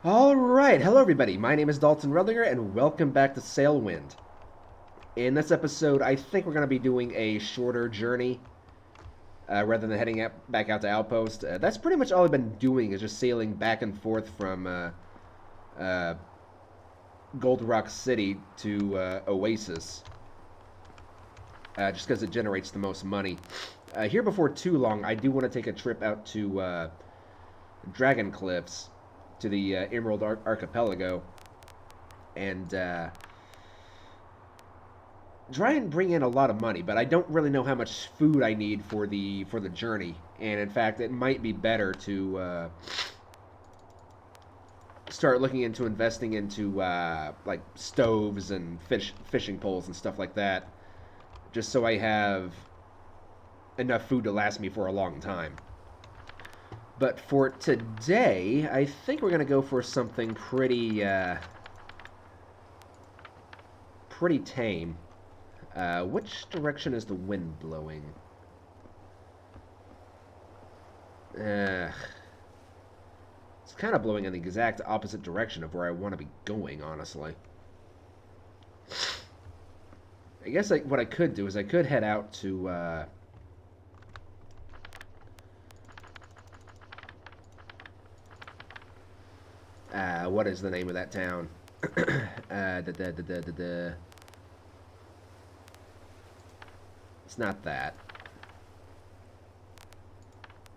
Alright, hello everybody. My name is Dalton Rutlinger and welcome back to Sailwind. In this episode, I think we're going to be doing a shorter journey rather than heading back out to Outpost. That's pretty much all I've been doing is just sailing back and forth from uh, Gold Rock City to Oasis, just because it generates the most money. Here before too long, I do want to take a trip out to Dragon Cliffs, to the Emerald Archipelago, and try and bring in a lot of money. But I don't really know how much food I need for the journey, and in fact, it might be better to start looking into investing into like stoves and fishing poles and stuff like that, just so I have enough food to last me for a long time. But for today, I think we're gonna go for something pretty tame. Which direction is the wind blowing? Uh, it's kind of blowing in the exact opposite direction of where I want to be going, honestly. I guess what I could do is I could head out to what is the name of that town? It's not that.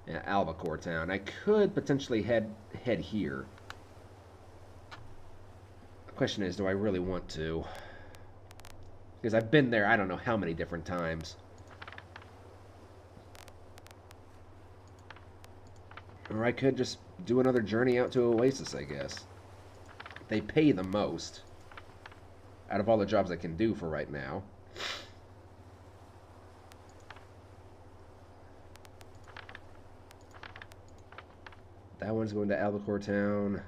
Yeah, Albacore Town. I could potentially head here. The question is, do I really want to? Because I've been there I don't know how many different times. Or I could just do another journey out to Oasis, I guess. They pay the most out of all the jobs I can do for right now. That one's going to Albacore Town.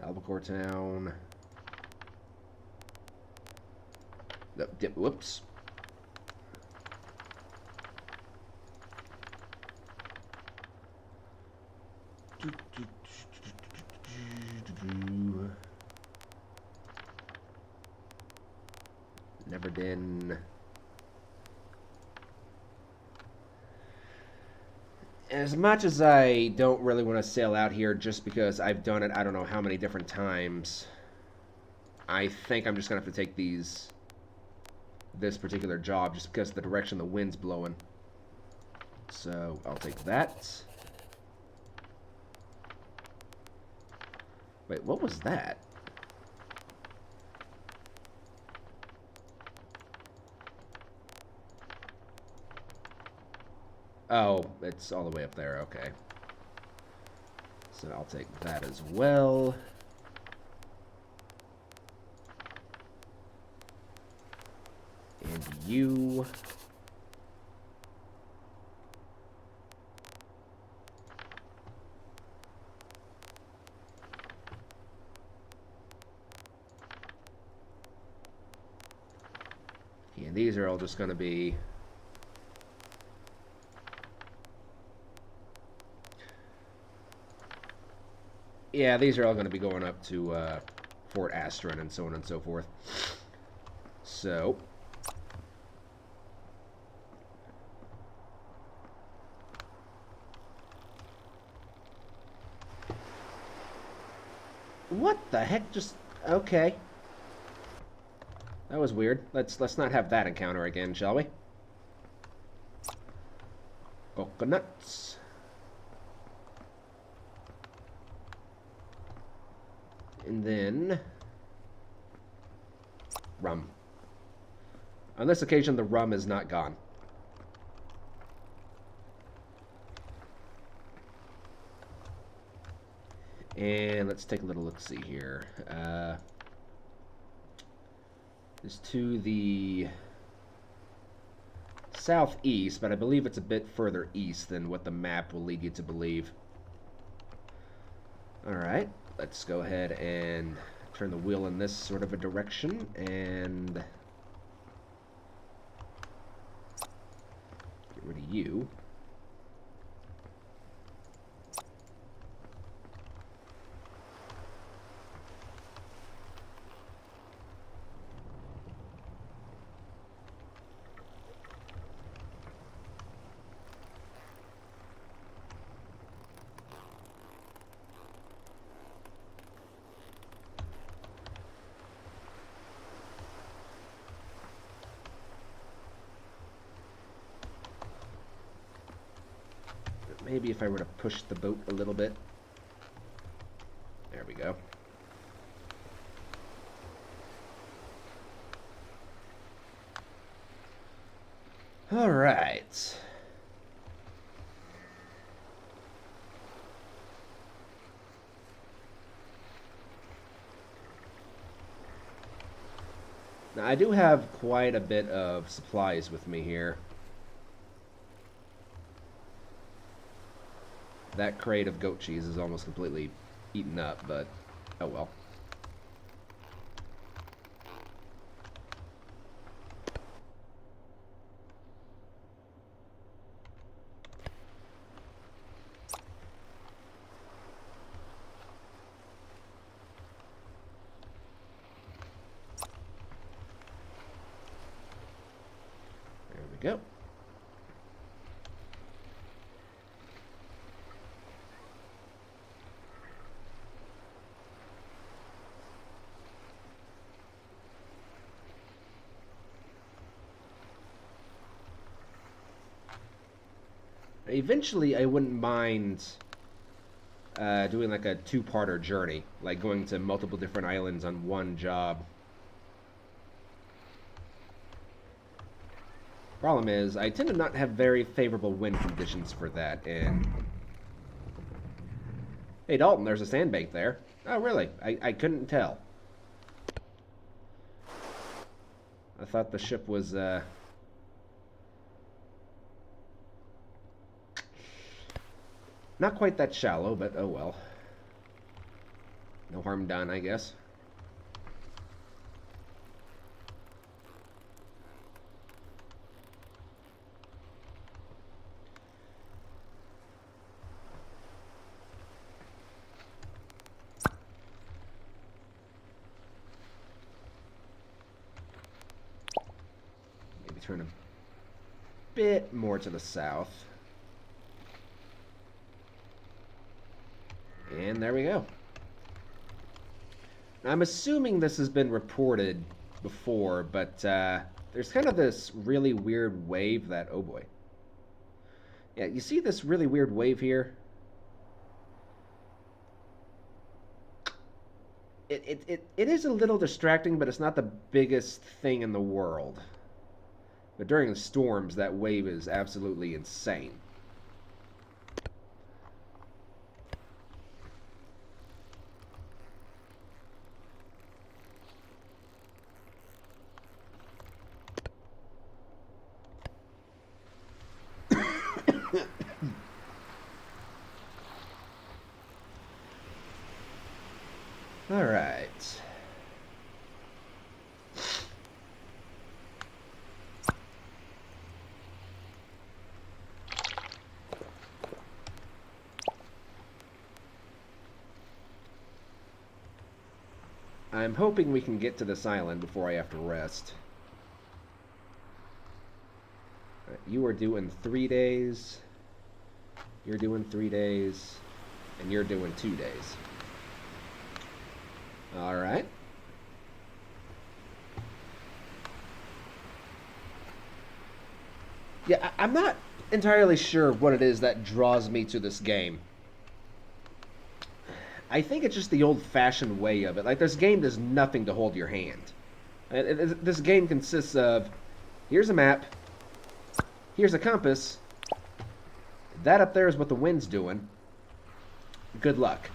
Albacore Town. Whoops. Never been. As much as I don't really want to sail out here just because I've done it I don't know how many different times, I think I'm just going to have to take this particular job just because of the direction the wind's blowing. So I'll take that. Wait, what was that? Oh, it's all the way up there. Okay. So I'll take that as well. And you. And these are all just going to be... Yeah, these are all going to be going up to Fort Astron and so on and so forth. So... What the heck just... Okay. That was weird. Let's not have that encounter again, shall we? Coconuts. And then... rum. On this occasion, the rum is not gone. And let's take a little look-see here. Is to the southeast, but I believe it's a bit further east than what the map will lead you to believe. Alright, let's go ahead and turn the wheel in this sort of a direction, and get rid of you. Maybe if I were to push the boat a little bit. There we go. All right. Now, I do have quite a bit of supplies with me here. That crate of goat cheese is almost completely eaten up, but oh well. There we go. Eventually, I wouldn't mind doing like a two-parter journey, like going to multiple different islands on one job. Problem is, I tend to not have very favorable wind conditions for that, and... Hey, Dalton, there's a sandbank there. Oh, really? I couldn't tell. I thought the ship was, not quite that shallow, but oh well. No harm done, I guess. Maybe turn a bit more to the south. And there we go. I'm assuming this has been reported before, but there's kind of this really weird wave that... Oh boy. Yeah, you see this really weird wave here? It is a little distracting, but it's not the biggest thing in the world. But during the storms, that wave is absolutely insane. All right. I'm hoping we can get to this island before I have to rest. Right, you are doing 3 days. You're doing 3 days. And you're doing 2 days. All right. Yeah, I'm not entirely sure what it is that draws me to this game. I think it's just the old-fashioned way of it. Like, this game does nothing to hold your hand. This game consists of, here's a map, here's a compass, that up there is what the wind's doing. Good luck.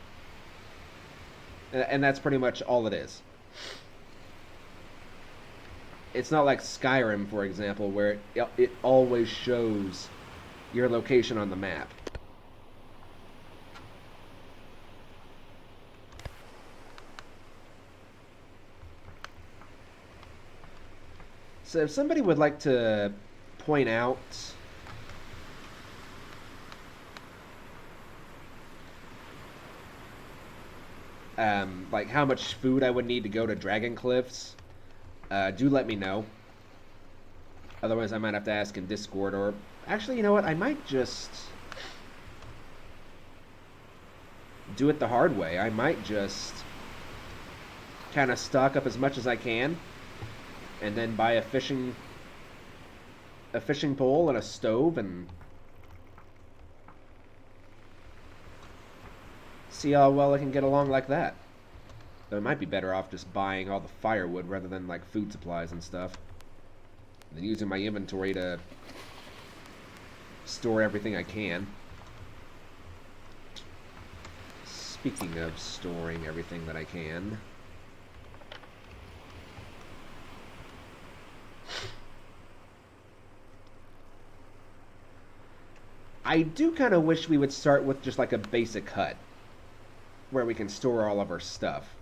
And that's pretty much all it is. It's not like Skyrim, for example, where it always shows your location on the map. So if somebody would like to point out like how much food I would need to go to Dragon Cliffs, do let me know. Otherwise, I might have to ask in Discord, or actually, you know what? I might just do it the hard way. I might just kind of stock up as much as I can, and then buy a fishing pole and a stove, and See how well I can get along like that. Though I might be better off just buying all the firewood rather than like food supplies and stuff. And then using my inventory to store everything I can. Speaking of storing everything that I can. I do kind of wish we would start with just like a basic hut where we can store all of our stuff.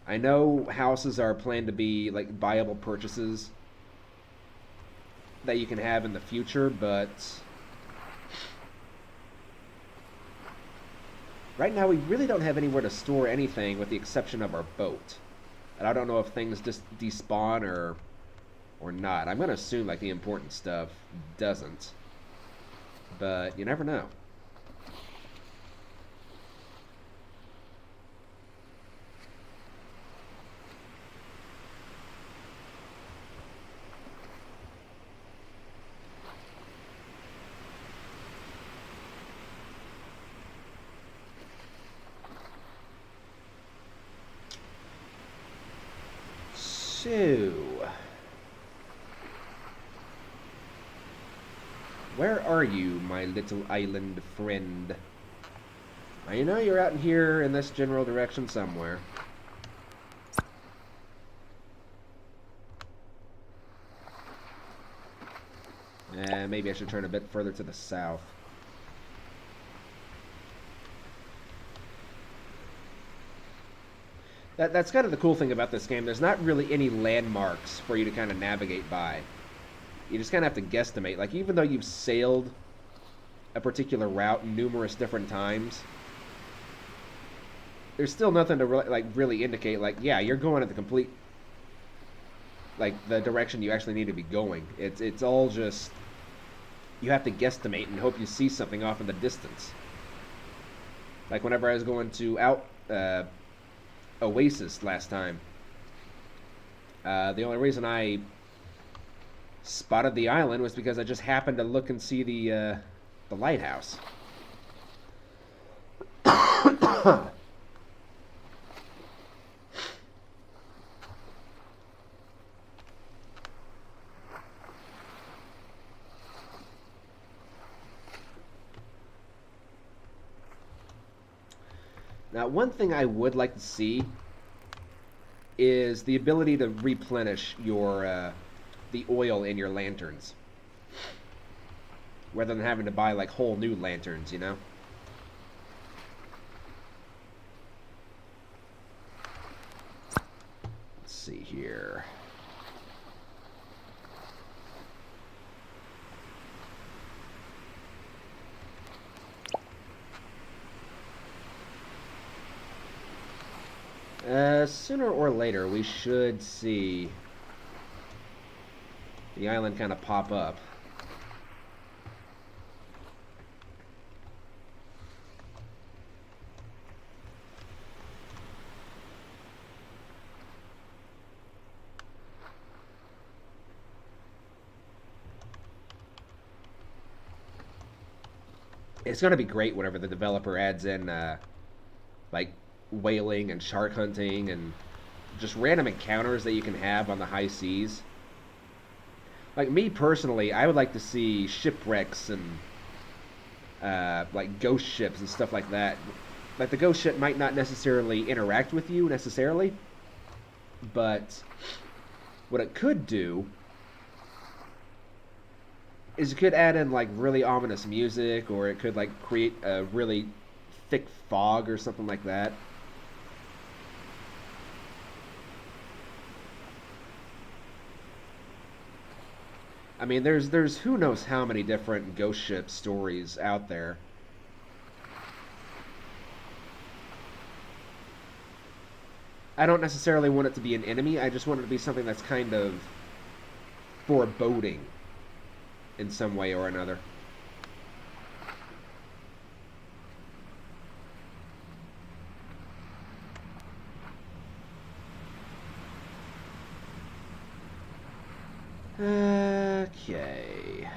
I know houses are planned to be like viable purchases that you can have in the future, but right now we really don't have anywhere to store anything with the exception of our boat. And I don't know if things just despawn or not. I'm going to assume like the important stuff doesn't. But you never know. So, where are you, my little island friend? I know you're out here in this general direction somewhere. Maybe I should turn a bit further to the south. That's kind of the cool thing about this game. There's not really any landmarks for you to kind of navigate by. You just kind of have to guesstimate. Like, even though you've sailed a particular route numerous different times, there's still nothing to really indicate, like, yeah, you're going in the complete, like, the direction you actually need to be going. It's all just, you have to guesstimate and hope you see something off in the distance. Like, whenever I was going to Oasis last time, the only reason I spotted the island was because I just happened to look and see the lighthouse. Now, one thing I would like to see is the ability to replenish your the oil in your lanterns, rather than having to buy like whole new lanterns, you know? Let's see here. Sooner or later, we should see the island kind of pop up. It's going to be great whenever the developer adds in, like, whaling and shark hunting and just random encounters that you can have on the high seas. Like, me personally, I would like to see shipwrecks and like ghost ships and stuff like that. Like, the ghost ship might not necessarily interact with you necessarily, but what it could do is it could add in like really ominous music, or it could like create a really thick fog or something like that. I mean, there's who knows how many different ghost ship stories out there. I don't necessarily want it to be an enemy. I just want it to be something that's kind of foreboding in some way or another. Okay.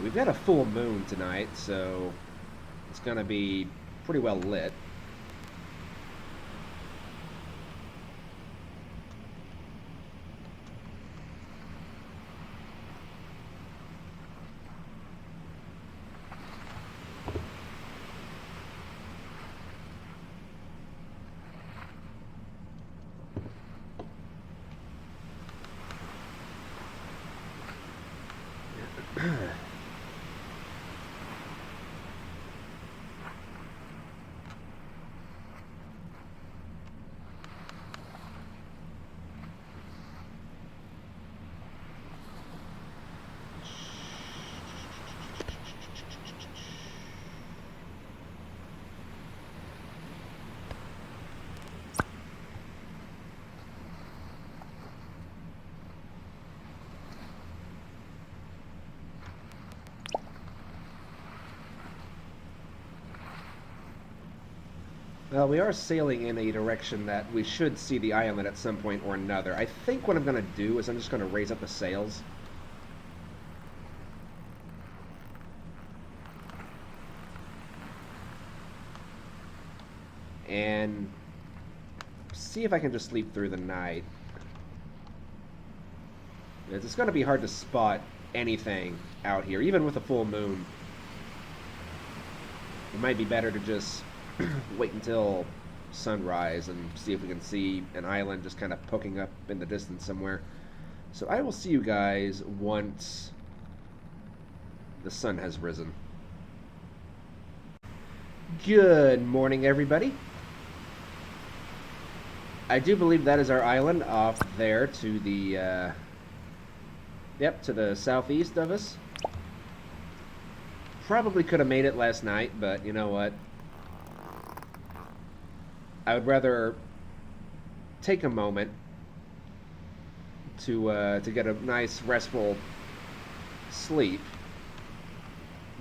we've got a full moon tonight, so it's going to be pretty well lit. Well, we are sailing in a direction that we should see the island at some point or another. I think what I'm going to do is I'm just going to raise up the sails. And see if I can just sleep through the night. It's going to be hard to spot anything out here, even with a full moon. It might be better to just wait until sunrise and see if we can see an island just kind of poking up in the distance somewhere. So I will see you guys once the sun has risen. Good morning, everybody. I do believe that is our island off there to the, yep, to the southeast of us. Probably could have made it last night, but you know what? I would rather take a moment to get a nice restful sleep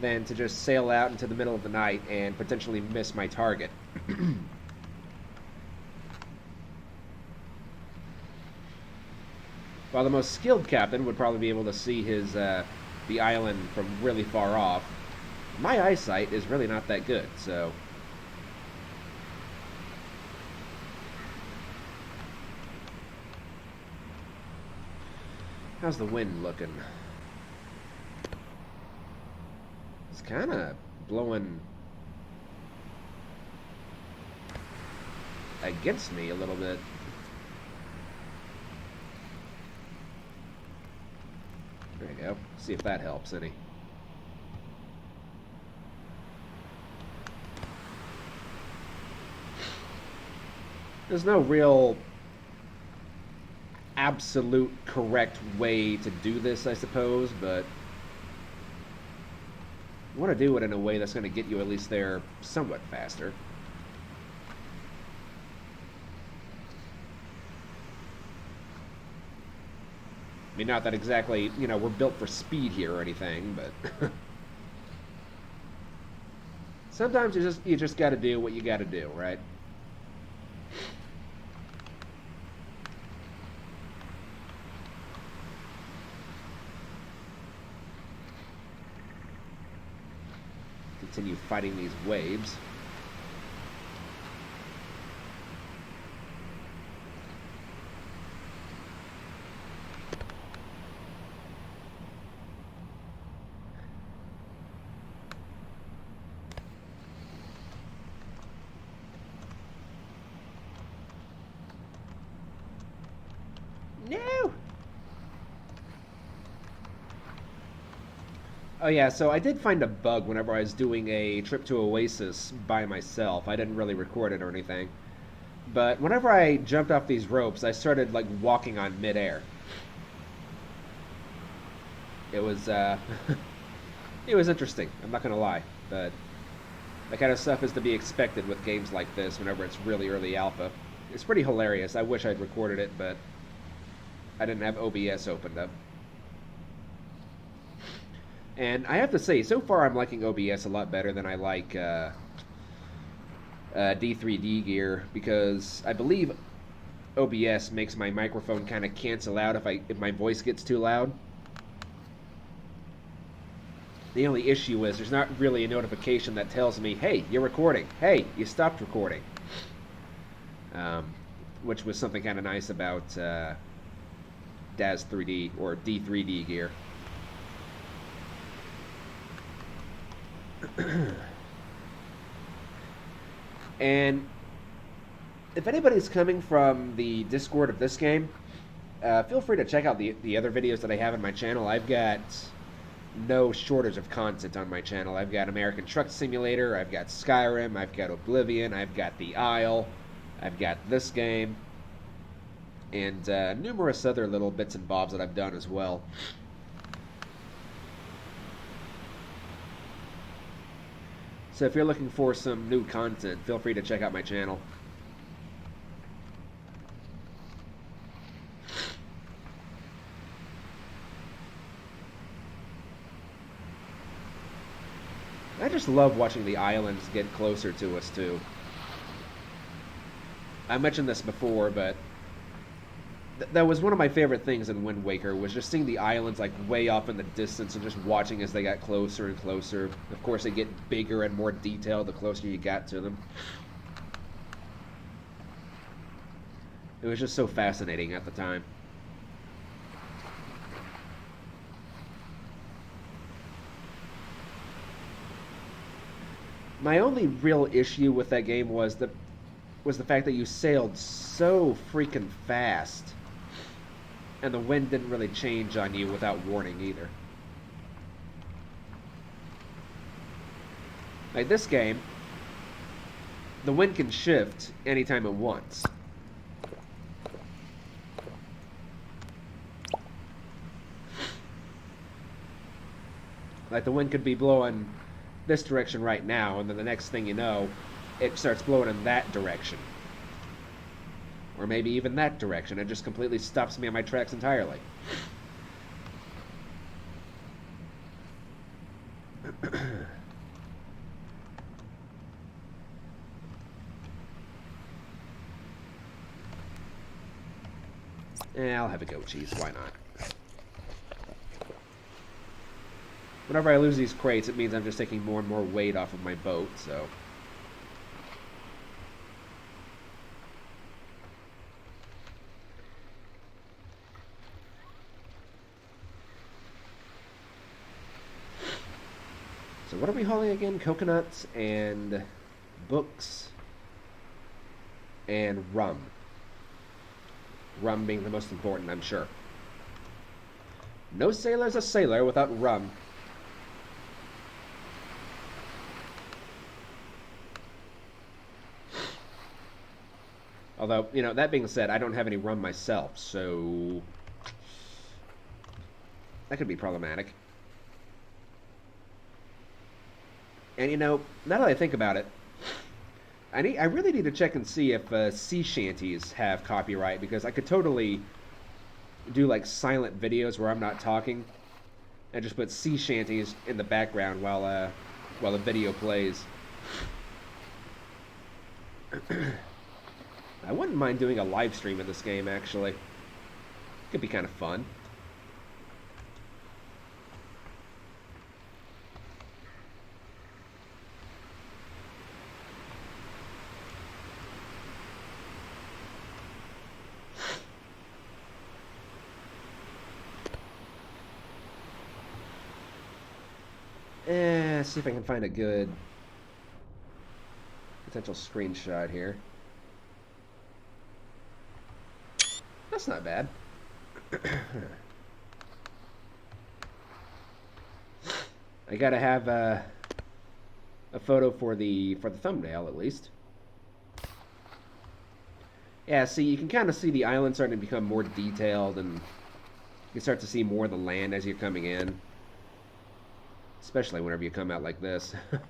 than to just sail out into the middle of the night and potentially miss my target. While the most skilled captain would probably be able to see his the island from really far off, my eyesight is really not that good, so how's the wind looking? It's kind of blowing against me a little bit. There you go. See if that helps any. There's no real absolute correct way to do this, I suppose, but I want to do it in a way that's going to get you at least there somewhat faster. I mean, not that exactly, you know, we're built for speed here or anything, but sometimes you just got to do what you got to do, right? Continue fighting these waves. No! Oh yeah, so I did find a bug whenever I was doing a trip to Oasis by myself. I didn't really record it or anything. But whenever I jumped off these ropes, I started like walking on midair. It was it was interesting, I'm not gonna lie, but that kind of stuff is to be expected with games like this whenever it's really early alpha. It's pretty hilarious. I wish I'd recorded it, but I didn't have OBS opened up. And I have to say, so far I'm liking OBS a lot better than I like D3D gear, because I believe OBS makes my microphone kind of cancel out if my voice gets too loud. The only issue is there's not really a notification that tells me, hey, you're recording. Hey, you stopped recording. Which was something kind of nice about DAS 3D or D3D gear. And if anybody's coming from the Discord of this game, feel free to check out the other videos that I have on my channel. I've got no shortage of content on my channel. I've got American Truck Simulator, I've got Skyrim, I've got Oblivion, I've got The Isle, I've got this game, and numerous other little bits and bobs that I've done as well. So if you're looking for some new content, feel free to check out my channel. I just love watching the islands get closer to us, too. I mentioned this before, but that was one of my favorite things in Wind Waker, was just seeing the islands like way off in the distance and just watching as they got closer and closer. Of course, they get bigger and more detailed the closer you got to them. It was just so fascinating at the time. My only real issue with that game was the fact that you sailed so freaking fast, and the wind didn't really change on you without warning either. Like this game, the wind can shift anytime it wants. Like the wind could be blowing this direction right now, and then the next thing you know, it starts blowing in that direction. Or maybe even that direction. It just completely stops me on my tracks entirely. I'll have a goat cheese, why not? Whenever I lose these crates, it means I'm just taking more and more weight off of my boat, so... So what are we hauling again? Coconuts and books and rum. Rum being the most important, I'm sure. No sailor's a sailor without rum. Although, you know, that being said, I don't have any rum myself, so that could be problematic. And, you know, now that I think about it, I really need to check and see if sea shanties have copyright, because I could totally do, like, silent videos where I'm not talking and just put sea shanties in the background while the video plays. I wouldn't mind doing a live stream of this game, actually. Could be kind of fun. Let's see if I can find a good potential screenshot here. That's not bad. I gotta have a photo for the thumbnail at least. Yeah, see, you can kind of see the island starting to become more detailed, and you can start to see more of the land as you're coming in. Especially whenever you come out like this. Well,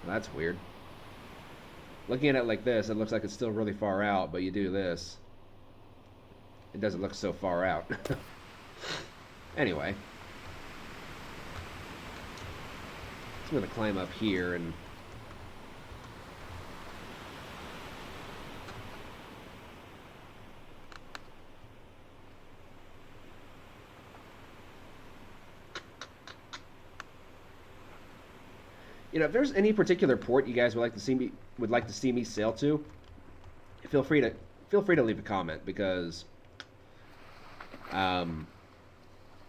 that's weird. Looking at it like this, it looks like it's still really far out, but you do this, it doesn't look so far out. Anyway. I'm going to climb up here and... If there's any particular port you guys would like to see me sail to, feel free to feel free to leave a comment because um,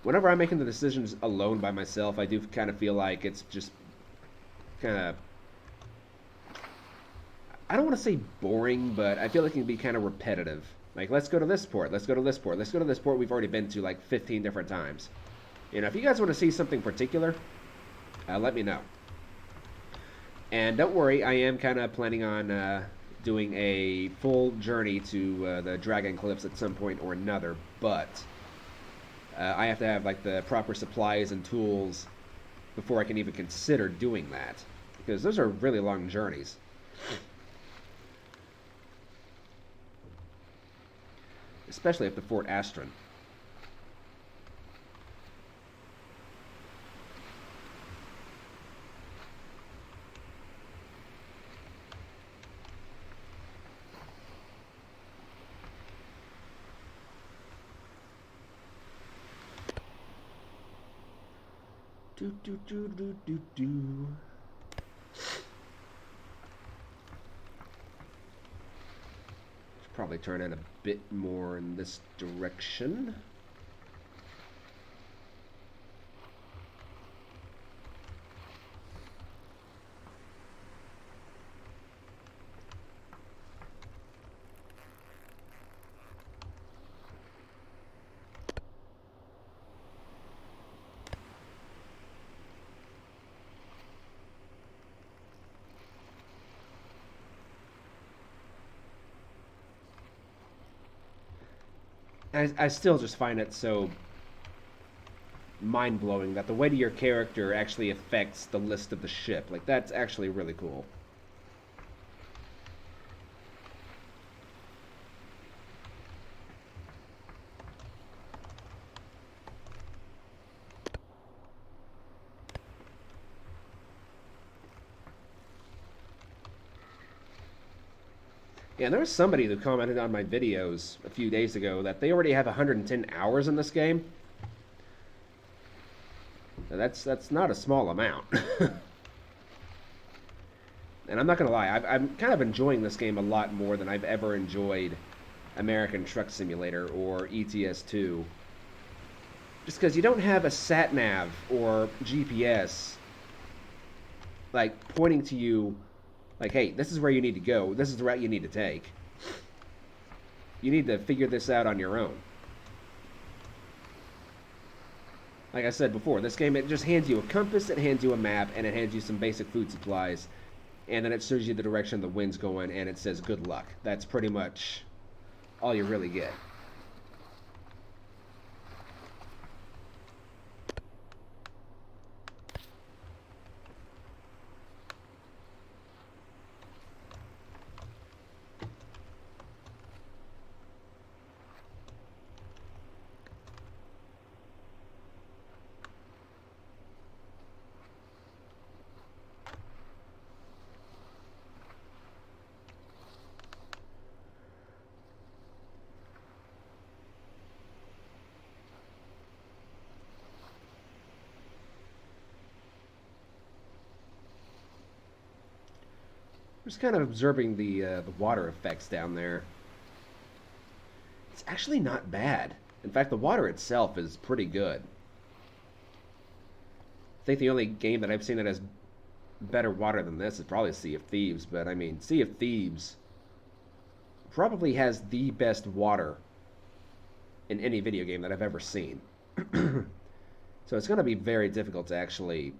whenever I'm making the decisions alone by myself, I do kind of feel like it's just kind of, I don't want to say boring, but I feel like it can be kind of repetitive. Like, let's go to this port, let's go to this port, let's go to this port we've already been to like 15 different times. If you guys want to see something particular, let me know. And don't worry, I am kind of planning on doing a full journey to the Dragon Cliffs at some point or another, but I have to have like the proper supplies and tools before I can even consider doing that, because those are really long journeys. Especially up to Fort Astron. Do do do do do do. Should probably turn in a bit more in this direction. I still just find it so mind-blowing that the weight of your character actually affects the list of the ship. Like, that's actually really cool. Yeah, there was somebody who commented on my videos a few days ago that they already have 110 hours in this game. Now, that's not a small amount. And I'm not going to lie, I'm kind of enjoying this game a lot more than I've ever enjoyed American Truck Simulator or ETS2. Just because you don't have a sat-nav or GPS, like, pointing to you, like, hey, this is where you need to go, this is the route you need to take. You need to figure this out on your own. Like I said before, this game, it just hands you a compass, it hands you a map, and it hands you some basic food supplies. And then it shows you the direction the wind's going, and it says good luck. That's pretty much all you really get. Just kind of observing the water effects down there. It's actually not bad. In fact, the water itself is pretty good. I think the only game that I've seen that has better water than this is probably Sea of Thieves, but I mean, Sea of Thieves probably has the best water in any video game that I've ever seen. So it's going to be very difficult to actually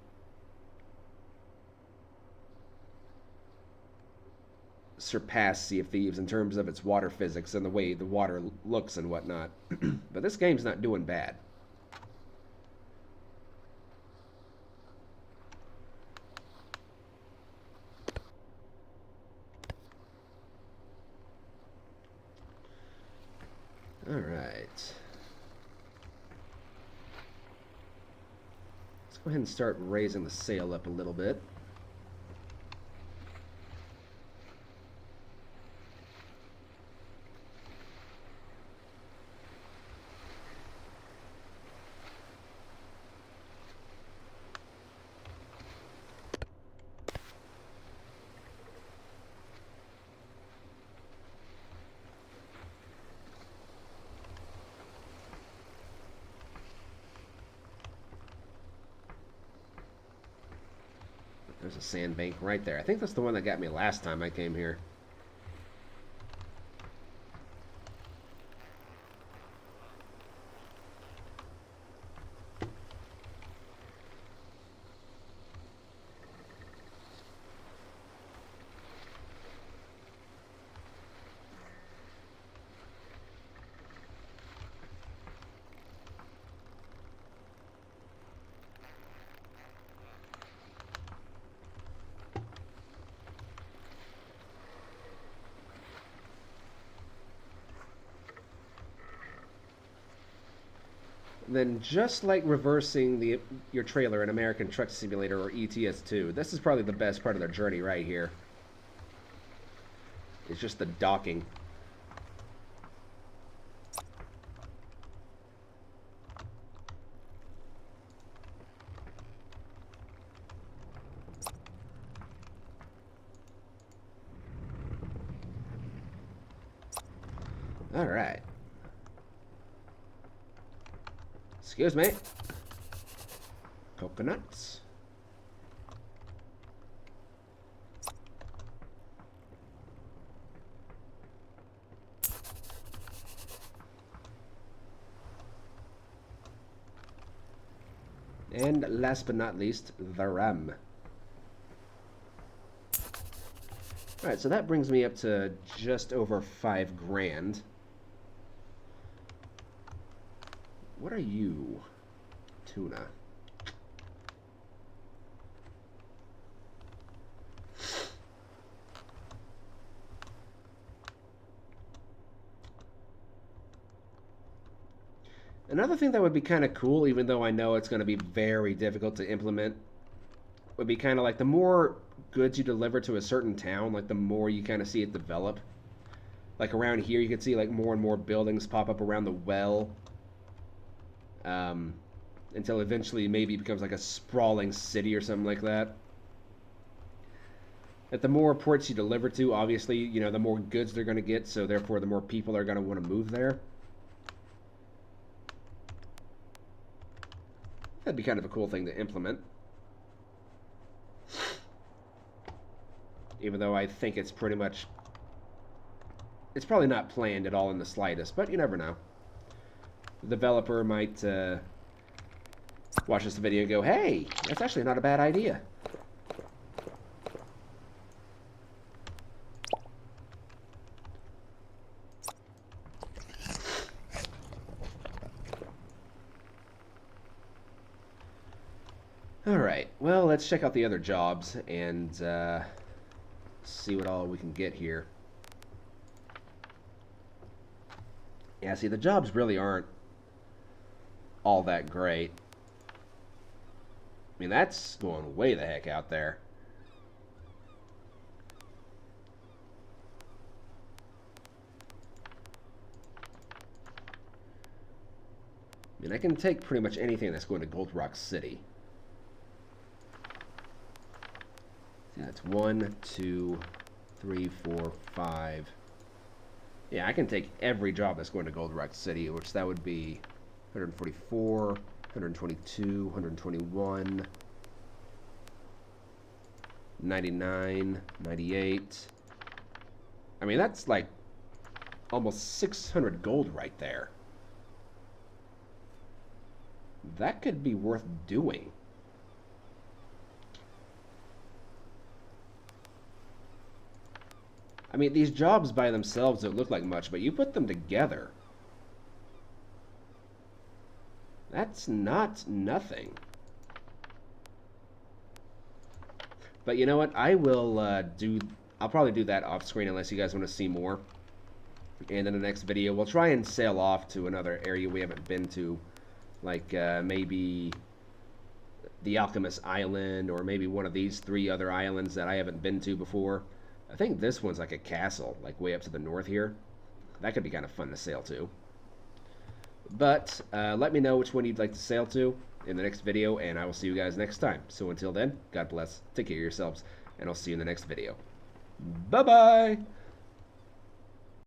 surpass Sea of Thieves in terms of its water physics and the way the water looks and whatnot. But this game's not doing bad. All right. Let's go ahead and start raising the sail up a little bit. There's a sandbank right there. I think that's the one that got me last time I came here. Then, just like reversing your trailer in American Truck Simulator or ETS2, this is probably the best part of their journey right here. It's just the docking. All right. Excuse me. Coconuts. And last but not least, the rum. Alright, so that brings me up to just over $5,000. What are you? Tuna. Another thing that would be kind of cool, even though I know it's going to be very difficult to implement, would be kind of like the more goods you deliver to a certain town, like the more you kind of see it develop. Like around here, you can see like more and more buildings pop up around the well. Until eventually maybe it becomes like a sprawling city or something like that. That the more ports you deliver to, obviously, you know, the more goods they're going to get, so therefore the more people are going to want to move there. That'd be kind of a cool thing to implement. Even though I think it's pretty much... It's probably not planned at all in the slightest, but you never know. The developer might watch this video and go, hey, that's actually not a bad idea. Alright, well, let's check out the other jobs and see what all we can get here. Yeah, see, the jobs really aren't all that great. I mean, that's going way the heck out there. I mean, I can take pretty much anything that's going to Gold Rock City. Yeah, it's 1, 2, 3, 4, 5. Yeah, I can take every job that's going to Gold Rock City, which that would be 144, 122, 121, 99, 98. I mean, that's like almost 600 gold right there. That could be worth doing. I mean, these jobs by themselves don't look like much, but you put them together. That's not nothing. But you know what? I will I'll probably do that off screen unless you guys want to see more. And in the next video, we'll try and sail off to another area we haven't been to. Like maybe the Alchemist Island, or maybe one of these 3 other islands that I haven't been to before. I think this one's like a castle, like way up to the north here. That could be kind of fun to sail to. But let me know which one you'd like to sail to in the next video, and I will see you guys next time. So until then, God bless, take care of yourselves, and I'll see you in the next video. Bye-bye!